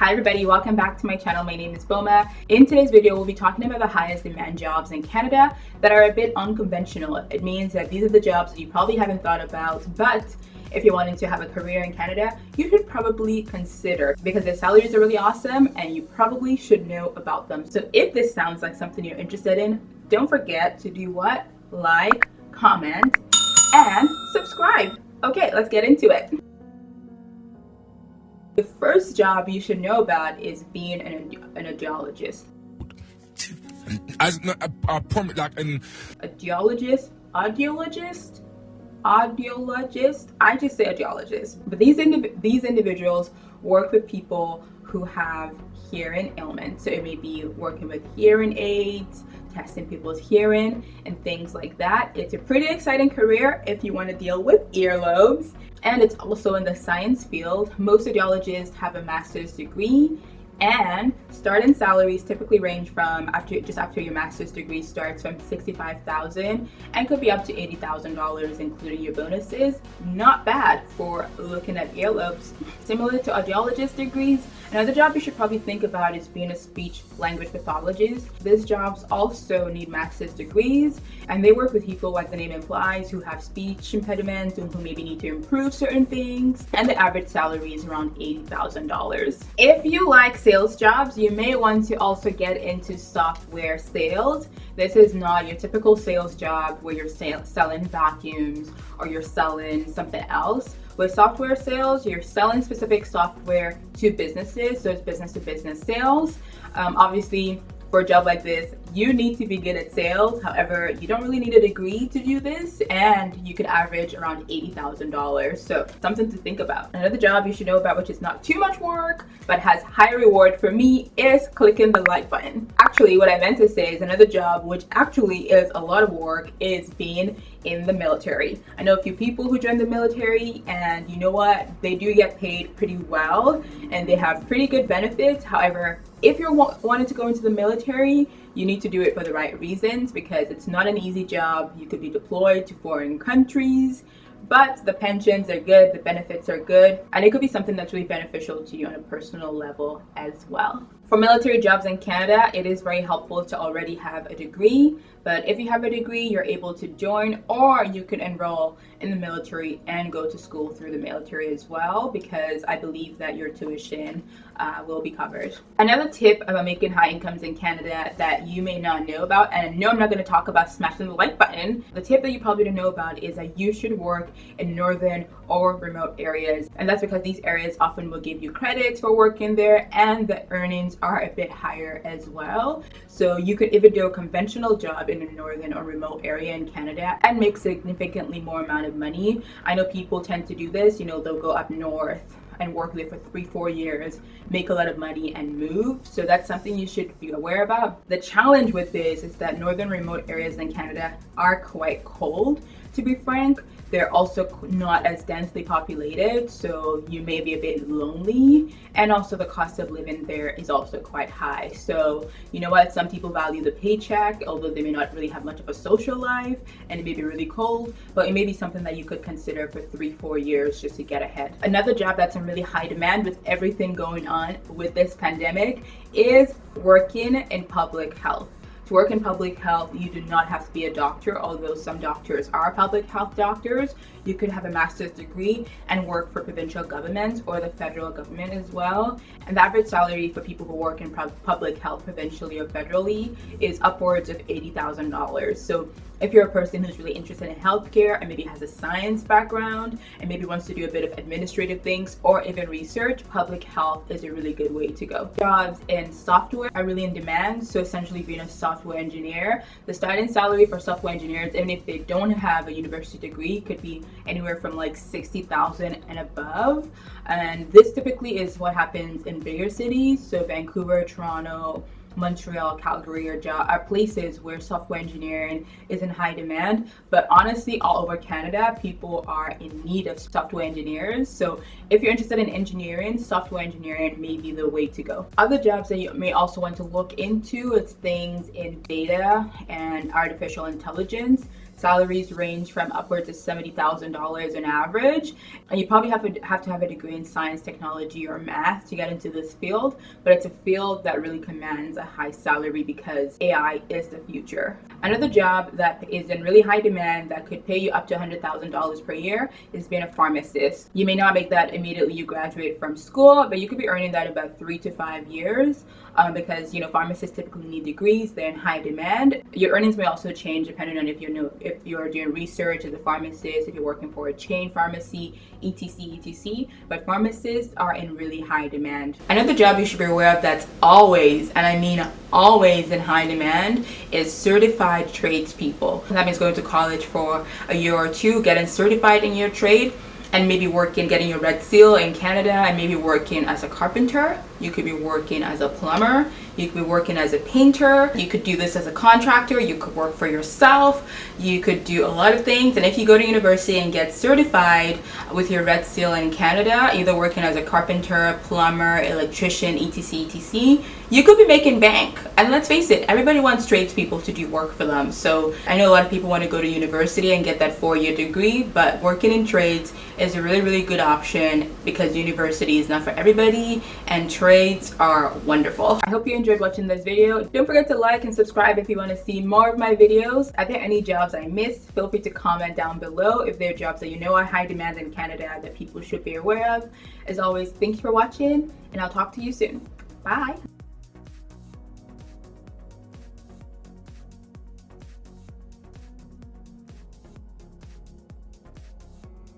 Hi everybody, welcome back to my channel. My name is Boma. In today's video, we'll be talking about the highest demand jobs in Canada that are a bit unconventional. It means that these are the jobs that you probably haven't thought about, but if you're wanting to have a career in Canada, you should probably consider because their salaries are really awesome and you probably should know about them. So if this sounds like something you're interested in, don't forget to do what? Like, comment, and subscribe. Okay, let's get into it. The first job you should know about is being an audiologist. Audiologist. I just say audiologist. But these individuals work with people who have hearing ailments. So it may be working with hearing aids, testing people's hearing, and things like that. It's a pretty exciting career if you want to deal with earlobes. And it's also in the science field. Most audiologists have a master's degree, and starting salaries typically range from just after your master's degree starts from $65,000 and could be up to $80,000 including your bonuses. Not bad for looking at earlobes. Similar to audiologist degrees, another job you should probably think about is being a speech language pathologist. These jobs also need master's degrees, and they work with people, like the name implies, who have speech impediments and who maybe need to improve certain things, and the average salary is around $80,000. If you like sales jobs, you may want to also get into software sales. This is not your typical sales job where you're selling vacuums or you're selling something else. With software sales, you're selling specific software to businesses, so it's business to business sales. Obviously, for a job like this, you need to be good at sales. However, you don't really need a degree to do this, and you could average around $80,000. So something to think about. Another job you should know about, which is not too much work, but has high reward for me, is clicking the like button. Actually, what I meant to say is another job, which actually is a lot of work, is being in the military. I know a few people who join the military, and you know what? They do get paid pretty well, and they have pretty good benefits. However, if you're wanting to go into the military, you need to do it for the right reasons because it's not an easy job. You could be deployed to foreign countries, but the pensions are good, the benefits are good, and it could be something that's really beneficial to you on a personal level as well. For military jobs in Canada, it is very helpful to already have a degree, but if you have a degree, you're able to join, or you can enroll in the military and go to school through the military as well, because I believe that your tuition will be covered. Another tip about making high incomes in Canada that you may not know about, and no, I'm not going to talk about smashing the like button. The tip that you probably don't know about is that you should work in northern or remote areas, and that's because these areas often will give you credits for working there, and the earnings are a bit higher as well. So you could even do a conventional job in a northern or remote area in Canada and make significantly more amount of money. I know people tend to do this, you know, they'll go up north and work there for 3-4 years, make a lot of money and move. So that's something you should be aware about. The challenge with this is that northern remote areas in Canada are quite cold, to be frank. They're also not as densely populated, so you may be a bit lonely, and also the cost of living there is also quite high. So you know what, some people value the paycheck, although they may not really have much of a social life, and it may be really cold, but it may be something that you could consider for 3-4 years just to get ahead. Another job that's in really high demand with everything going on with this pandemic is working in public health. To work in public health, you do not have to be a doctor, although some doctors are public health doctors. You could have a master's degree and work for provincial governments or the federal government as well. And the average salary for people who work in public health provincially or federally is upwards of $80,000. So if you're a person who's really interested in healthcare and maybe has a science background and maybe wants to do a bit of administrative things or even research, public health is a really good way to go. Jobs in software are really in demand. So essentially being a software engineer, the starting salary for software engineers, even if they don't have a university degree, could be anywhere from like $60,000 and above. And this typically is what happens in bigger cities. So Vancouver, Toronto, Montreal, Calgary are places where software engineering is in high demand. But honestly, all over Canada, people are in need of software engineers. So if you're interested in engineering, software engineering may be the way to go. Other jobs that you may also want to look into is things in data and artificial intelligence. Salaries range from upwards of $70,000 on average, and you probably have to have a degree in science, technology, or math to get into this field, but it's a field that really commands a high salary because AI is the future. Another job that is in really high demand that could pay you up to $100,000 per year is being a pharmacist. You may not make that immediately you graduate from school, but you could be earning that in about 3 to 5 years because pharmacists typically need degrees. They're in high demand. Your earnings may also change depending on if you're doing research as a pharmacist, if you're working for a chain pharmacy, etc. But pharmacists are in really high demand. Another job you should be aware of that's always, and I mean always, in high demand is certified tradespeople. That means going to college for a year or two, getting certified in your trade, and maybe getting your red seal in Canada, and maybe working as a carpenter. You could be working as a plumber. You could be working as a painter. You could do this as a contractor. You could work for yourself. You could do a lot of things. And if you go to university and get certified with your red seal in Canada, either working as a carpenter, plumber, electrician, etc., you could be making bank. And let's face it, everybody wants tradespeople to do work for them. So I know a lot of people want to go to university and get that 4-year degree, but working in trades is a really, really good option because university is not for everybody and trades are wonderful. I hope you enjoyed watching this video. Don't forget to like and subscribe if you want to see more of my videos. Are there any jobs I missed? Feel free to comment down below if there are jobs that you know are high demand in Canada that people should be aware of. As always, thanks for watching, and I'll talk to you soon. Bye.